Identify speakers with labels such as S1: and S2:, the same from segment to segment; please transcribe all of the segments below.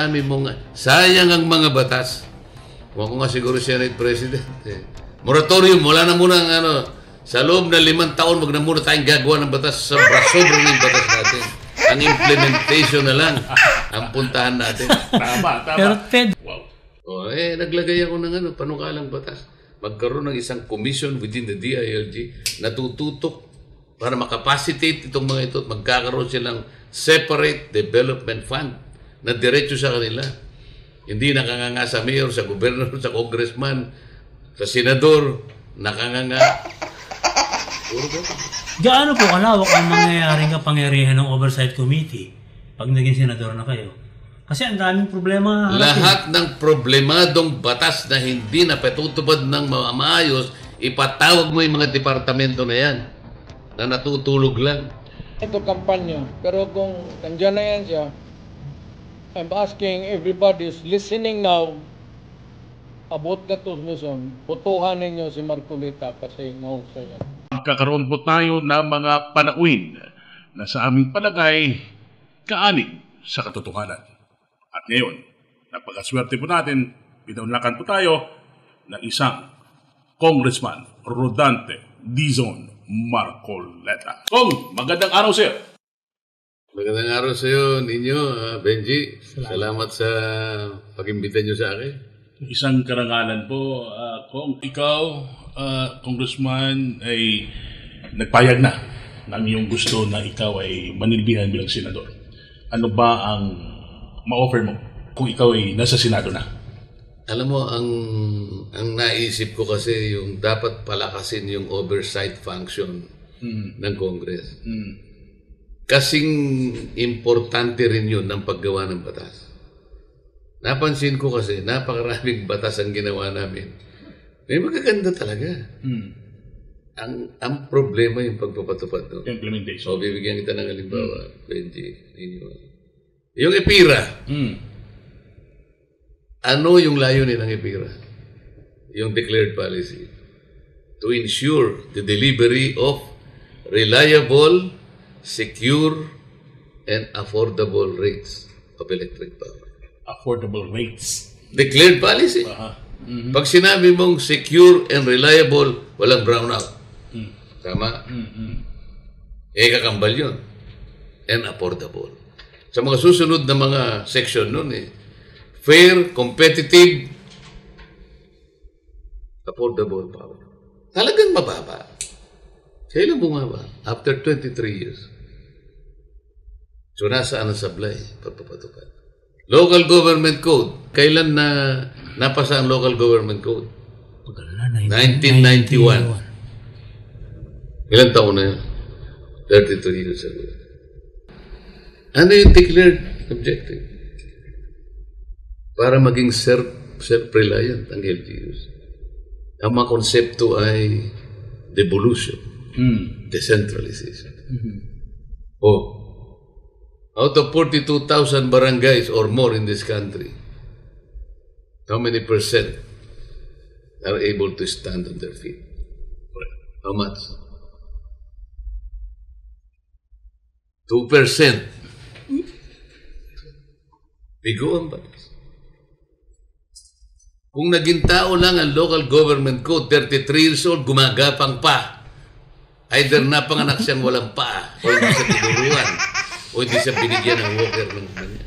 S1: sinasabi mo nga, sayang ang mga batas. Kung ako nga siguro Senate President. Moratorium, wala na muna ang ano, sa loob na 5 taon, wag na muna tayong gagawa ng batas. Sobrang yung batas natin. Ang implementation na lang ang puntahan natin.
S2: Tama.
S1: Wow. Naglagay ako ng panukalang batas. Magkaroon ng isang commission within the DILG na tututok para makapacitate itong mga ito at magkakaroon silang separate development fund na diretso sa kanila. Hindi nakanganga sa mayor, sa gobernador, sa congressman, sa senador, nakanganga.
S3: Gaano po kalawak ang mangyayaring kapangyarihan ng Oversight Committee pag naging senador na kayo? Kasi ang daming problema.
S1: Lahat ng problemadong batas na hindi napatutupad ng maayos, ipatawag mo yung mga departamento na yan na natutulog lang.
S4: Ito kampanya, pero kung nandiyan na yan siya, I'm asking everybody who's listening now about that mission, putuhan ninyo si Marcolita kasi mahusay yan.
S2: Magkakaroon po tayo ng mga panauhin na sa aming palagay kaanig sa katotohanan. At ngayon, napakaswerte po natin, pinaunlakan po tayo ng isang Congressman Rodante Dizon Marcoleta. Kong, magandang araw sir.
S1: Magandang araw sa iyo, ninyo, Benji. Salamat sa pag-imbita nyo sa akin.
S2: Isang karangalan po, Kong. Ikaw, Congressman, ay nagpayag na ng iyong gusto na ikaw ay manilbihan bilang senador. Ano ba ang ma-offer mo kung ikaw ay nasa Senado na?
S1: Alam mo, ang naisip ko kasi yung dapat palakasin yung oversight function ng Congress. Kasing importante rin yun ng paggawa ng batas. Napansin ko kasi napakaraming batas ang ginawa namin. May magaganda talaga. Ang problema yung pagpapatupad doon.
S2: Implementation.
S1: So, bibigyan kita ng halimbawa, Benji. Yung EPIRA. Ano yung layunin ng EPIRA? Yung declared policy. To ensure the delivery of reliable, secure, and affordable rates of electric power.
S2: Affordable rates.
S1: Declared policy. Pag sinabi mong secure and reliable, walang brownout. Tama? Kakambal yun. And affordable. Sa mga susunod na mga section nun fair, competitive, affordable power. Talagang mababa. Kailan bumaba? After 23 years. So, nasaan ang supply? Pagpapatupad. Local Government Code. Kailan na napasa ang Local Government Code? 1991. Ilang taon na yun? 33 years ago. Ano yung declared objective? Para maging self-reliant ang LGUs. Ang mga konsepto ay devolution, decentralization. Out of 42,000 barangays or more in this country, how many percent are able to stand on their feet? How much? 2%. Bigo ang batas. Kung naging tao lang ang local government code, 33 years old, gumagapang pa. Either napanganak siyang walang paa, o hindi siya tinuruan, o hindi siya binigyan ng walker ng kanya.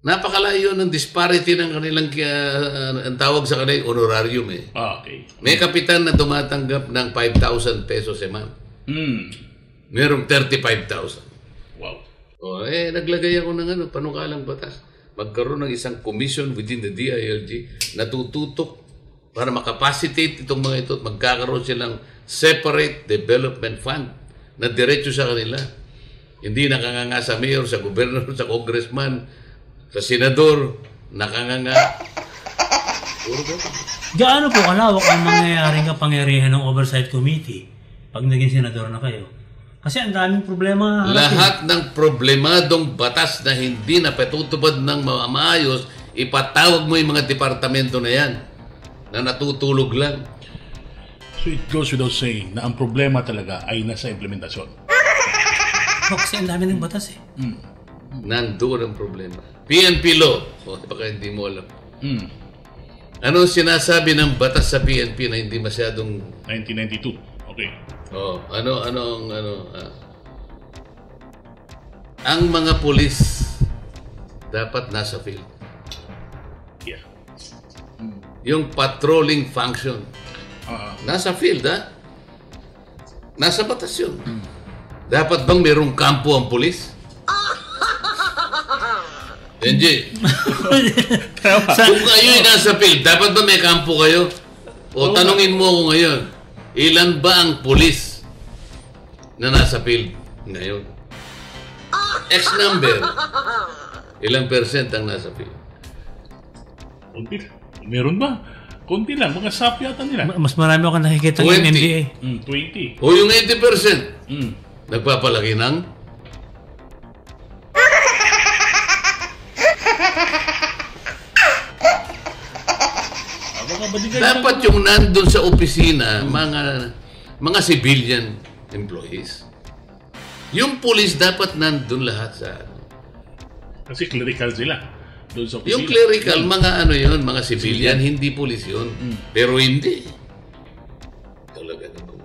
S1: Napakalayo ng disparity ng kanilang, ang tawag sa kanila, honorarium
S2: Okay.
S1: May kapitan na tumatanggap ng 5,000 pesos a month. Merong 35,000.
S2: Wow.
S1: Naglagay ako ng panukalang batas. Magkaroon ng isang commission within the DILG na tututok para makapacitate itong mga ito at magkakaroon silang separate development fund na diretso sa kanila. Hindi nakanganga sa mayor, sa gobernador, sa congressman, sa senador, nakanganga.
S3: Gaano po kalawak ang mangyayaring kapangyarihan ng Oversight Committee pag naging senador na kayo? Kasi ang daming problema.
S1: Lahat ng problemadong batas na hindi napatutupad ng maayos, ipatawag mo yung mga departamento na yan na natutulog lang.
S2: So it goes without saying na ang problema talaga ay nasa implementasyon.
S3: Kasi ang dami ng batas
S1: Nandoon ang problema. PNP law. Baka hindi mo alam. Ano sinasabi ng batas sa PNP na hindi masyadong...
S2: 1992. Okay.
S1: Ang mga pulis dapat nasa field.
S2: Yeah.
S1: Yung patrolling function. Nasa field, ha? Nasa batas yun. Dapat bang mayroong kampo ang pulis? Enji. Kung kayo'y nasa field, dapat ba may kampo kayo? O tanungin mo ako ngayon, ilan ba ang pulis na nasa field ngayon? X number. Ilang percent ang nasa field?
S2: Kunti. Meron ba? Kunti lang. Mga SAP yata nila.
S3: Mas marami ako nakikita ng
S1: 20.
S3: MBA.
S2: 20.
S1: O yung 80%, nagpapalaki ng dapat yung nandun sa opisina, mga civilian employees. Yung police dapat nandun lahat sa...
S2: Kasi clerical sila. Doon sa opisina.
S1: Yung clerical, mga ano yun, mga civilian, hindi police yun. Pero hindi. Talaga naman.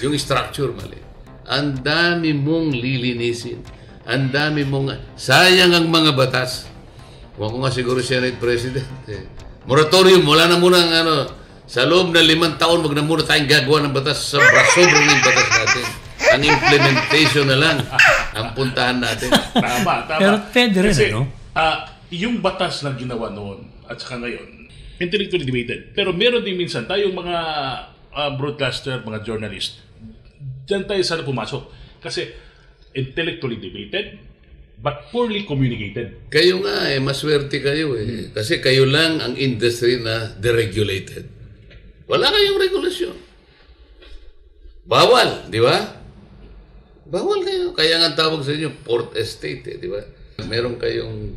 S1: Yung structure, mali. Ang dami mong lilinisin. Ang dami mong... Sayang ang mga batas. Huwag ko nga siguro Senate President. Moratorium, wala na muna ang ano. Sa loob na 5 taon, wag na muna tayong gagawa ng batas. Sobrang yung batas natin. Ang implementation na lang ang puntahan natin.
S2: Tama.
S3: Pero pwede rin,
S2: kasi,
S3: ano?
S2: Yung batas na ginawa noon at saka ngayon, intellectually debated. Pero meron din minsan tayong mga broadcaster, mga journalist. Diyan tayo sana pumasok. Kasi intellectually debated, but poorly communicated.
S1: Kayo nga maswerte kayo Kasi kayo lang ang industry na deregulated. Wala kayong regulasyon. Bawal, di ba? Bawal kayo. Kaya nga tawag sa inyo, port estate, di ba? Meron kayong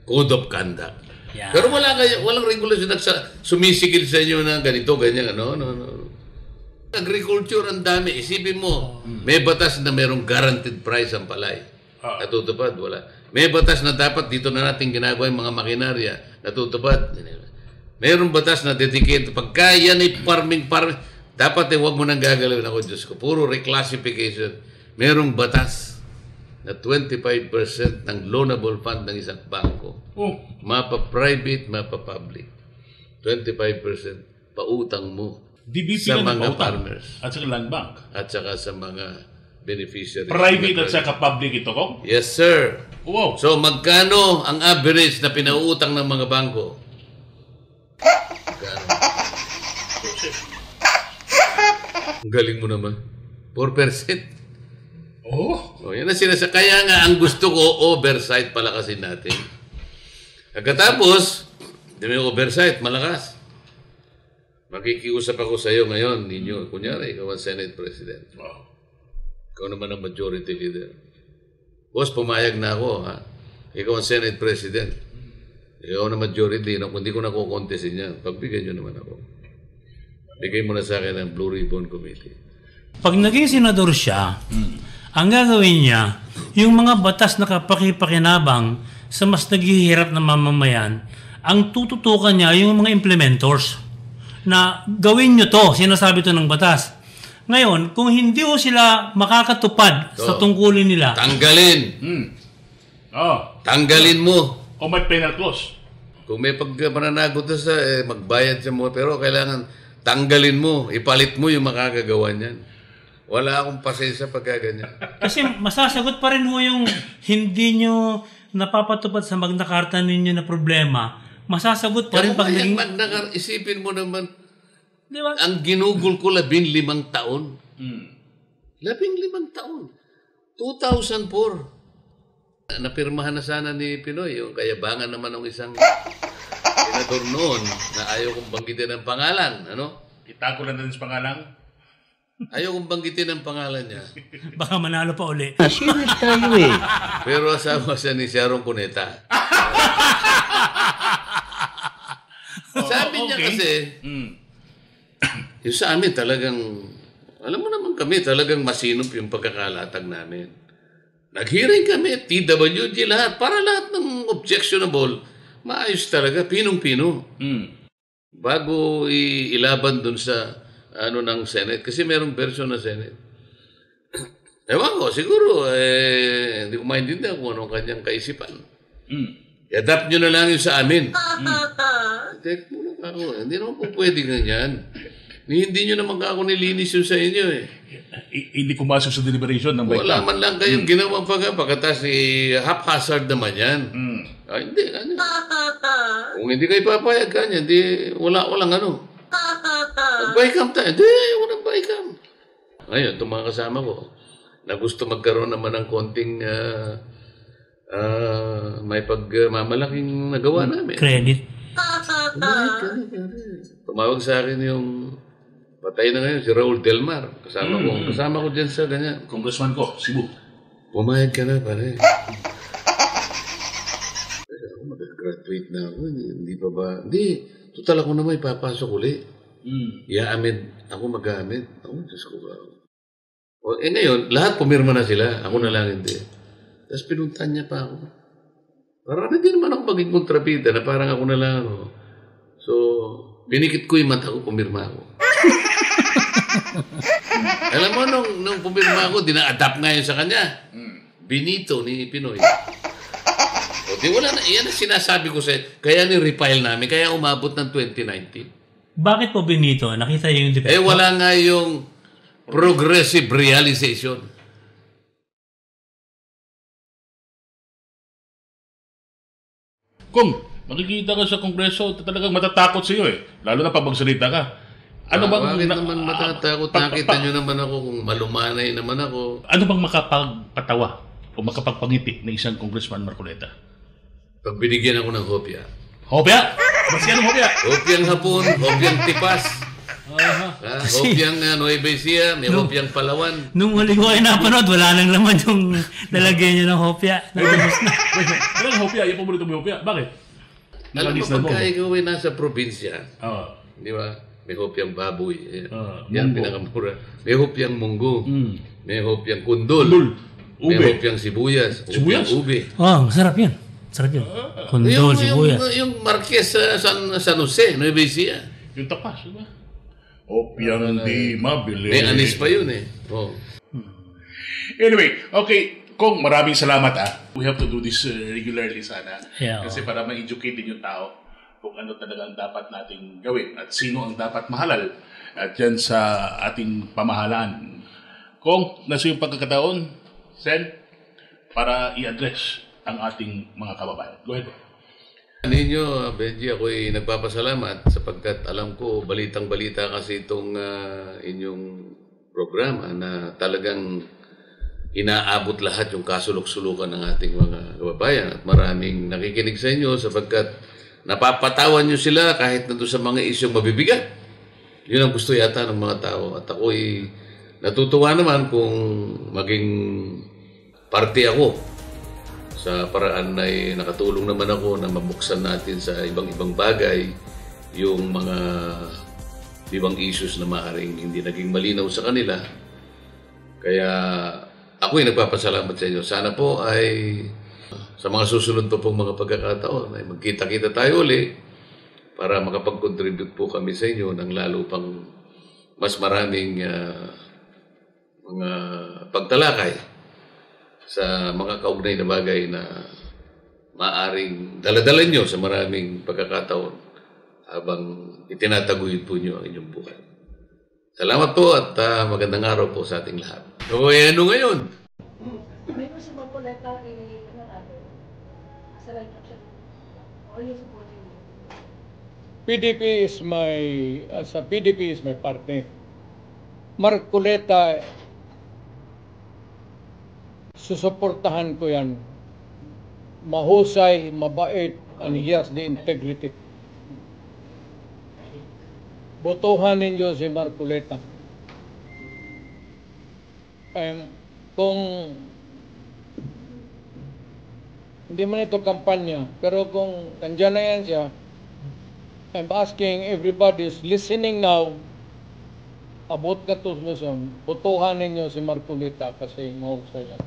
S1: code of conduct.
S3: Yeah.
S1: Pero walang regulasyon na sumisigil sa inyo na ganito, ganyan, no. Agriculture ang dami. Isipin mo, may batas na merong guaranteed price ang palay. Natutupad, wala. May batas na dapat dito na natin ginagawa yung mga makinarya. Natutupad. Mayroong batas na dedicated. Pagka yan ay farming, dapat huwag mo nang gagalawin ako, Diyos ko. Puro reclassification. Mayroong batas na 25% ng loanable fund ng isang bangko. Mapa-private, mapa-public. 25% pautang mo sa mga farmers.
S2: At saka land bank.
S1: At saka sa mga beneficiaries.
S2: Private at saka public ito ko?
S1: Yes, sir.
S2: Wow.
S1: So, magkano ang average na pinauutang ng mga bangko? Magkano? Ang galing mo naman. 4%. Yan ang sinasa. Kaya nga, ang gusto ko, oversight palakasin natin. Pagkatapos, di may oversight, malakas. Makikiusap ako sa iyo ngayon, ninyo. Kunyari, ikaw ang Senate President. Ikaw naman ang majority leader. Boss, pumayag na ako, ha? Ikaw ang Senate President. Ikaw ang majority leader. Hindi ko na kukontesin yan. Pagbigyan nyo naman ako. Bigay mo na sa akin ang Blue Ribbon Committee.
S3: Pag naging senador siya, ang gagawin niya, yung mga batas na kapakipakinabang sa mas naghihirap na mamamayan, ang tututukan niya yung mga implementors na gawin nyo to, sinasabi to ng batas. Ngayon, kung hindi ho sila makakatupad sa tungkulin nila,
S1: tanggalin. Tanggalin mo.
S2: O may penal clause.
S1: Kung may pagmananagot sa magbayad siya mo, pero kailangan tanggalin mo, ipalit mo yung makakagawa niyan. Wala akong pasensya pagka ganyan.
S3: kasi masasagot pa rin ho yung hindi nyo napapatupad sa Magna Carta ninyo na problema. Masasagot pa rin pag naging...
S1: Magna Carta, isipin mo naman,
S3: diba?
S1: ang ginugol ko 15 taon. 15 taon. 2004. Napirmahan na sana ni Pinoy yung kayabangan naman ng isang senador noon na ayaw kong banggitin ang pangalan. Ano?
S2: Itago na din sa pangalan.
S1: Ayaw kong banggitin ang pangalan niya.
S3: Baka manalo pa uli.
S1: Pero asawa siya ni Sharon Cuneta. Sabi niya kasi, yung sa amin talagang, alam mo naman kami, talagang masinop yung pagkakalatag namin. Nag-hearing kami, TWG, lahat. Para lahat ng objectionable, maayos talaga, pinong-pino. Bago ilaban dun sa ng Senate. Kasi merong version ng Senate. Ewan ko, siguro, hindi ko maintindihan kung anong kanyang kaisipan. I-adapt nyo na lang yun sa amin. Tek muna ako. Hindi naman po pwede ganyan. Hindi nyo naman ako nilinis yun sa inyo eh.
S2: Hindi pumasok sa deliberation ng
S1: Wala man lang kayong ginawang pagkatas haphazard naman yan. Hindi. Kung hindi kayo papayag kanya, walang ano. Mag-bycam tayo. Hindi, walang bycam. Ngayon, itong mga kasama ko, na gusto magkaroon naman ng konting may pagmamalaking nagawa namin.
S3: Credit.
S1: Tumawag sa akin yung patay na ngayon, si Raul Delmar. Kasama ko dyan sa ganyan.
S2: Congressman ko, Cebu.
S1: Pumayag ka na, pare. Ako mag-graduate na ako. Hindi pa ba? Hindi. Total ako naman ipapasok uli. I-amend. Ako mag-amend. Diyos ko ba? Ngayon, lahat pumirma na sila. Ako na lang hindi. Tapos pinuntan niya pa ako. Parang hindi naman ako maging kontrabida na parang ako na lang. So, pinikit ko yung mata ko, pumirma ako. Alam mo, nung pumirma ako, dina-adapt nga yun sa kanya. Binito ni Pinoy. O di wala na, iyan ang sinasabi ko sa'yo. Kaya ni-refile namin, kaya umabot ng 2019.
S3: Bakit po Benito? Nakita yung defense?
S1: Wala nga yung progressive realization.
S2: Kung makikita ka sa Kongreso, talagang matatakot sa iyo eh. Lalo na pag magsalita ka. Ano bang...
S1: Bakit naman matatakot? Nakita nyo naman ako kung malumanay naman ako.
S2: Ano bang makapagpatawa o makapagpangiti ng isang Congressman Marcoleta?
S1: Pag binigyan ako ng hopya.
S2: Hopya? Basta yan hopya?
S1: Hopyang hapon, hopyang tipas. Hopyang Nueva Ecija, may hopyang Palawan.
S3: Nung huli ko ay napanood, wala nang laman yung lalagyan niya ng hopya. Natapos na.
S2: Walang hopya, yung paborito mo hopya. Bakit?
S1: Alam mo, pagka ikaw ay nasa probinsya, di ba? May hopyang baboy. Yan pinakamura. May hopyang munggo. May hopyang kundol. May hopyang sibuyas. Hopyang ube.
S3: Masarap yan. Sarap yun. Kundol, sibuyas.
S1: Yung Marquez sa San Jose, Nueva Ecija.
S2: Yung tapas, di ba? Hopyang di mabili.
S1: May anis pa yun eh.
S2: Anyway, okay. Kung maraming salamat We have to do this regularly sana.
S3: Yeah.
S2: Kasi para ma-educate din yung tao kung ano talaga ang dapat nating gawin at sino ang dapat mahalal at yan sa ating pamahalaan. Kung nasa yung pagkakataon, Sen, para i-address ang ating mga kababayan. Go ahead.
S1: Ninyo, Benji, ako'y nagpapasalamat sapagkat alam ko, balitang-balita kasi itong inyong programa na talagang inaabot lahat yung kasulok-sulukan ng ating mga kababayan at maraming nakikinig sa inyo sapagkat napapatawan nyo sila kahit nandun sa mga isyong mabibigat. Yun ang gusto yata ng mga tao at ako'y natutuwa naman kung maging parte ako sa paraan na nakatulong naman ako na mabuksan natin sa ibang-ibang bagay yung mga ibang issues na maaaring hindi naging malinaw sa kanila. Kaya ako'y nagpapasalamat sa inyo. Sana po ay sa mga susunod pa pong mga pagkakataon ay magkita-kita tayo uli para makapag-contribute po kami sa inyo ng lalo pang mas maraming mga pagtalakay sa mga kaugnay na bagay na maaring daladalan nyo sa maraming pagkakataon habang itinataguyod po nyo ang inyong buhay. Salamat po at magandang araw po sa ating lahat. So, ano ngayon?
S5: May gusto mo po na sa light action? Or you supporting me?
S4: PDP is my partner. Marcoleta, susuportahan ko yan. Mahusay, mabait, and he has the integrity. Botohan ninyo si Marcoleta. Kung hindi man ito kampanya, pero kung nandiyan na yan siya, I'm asking everybody who's listening now about Gatos Luzon, botohan ninyo si Marcoleta kasi mahusay yan.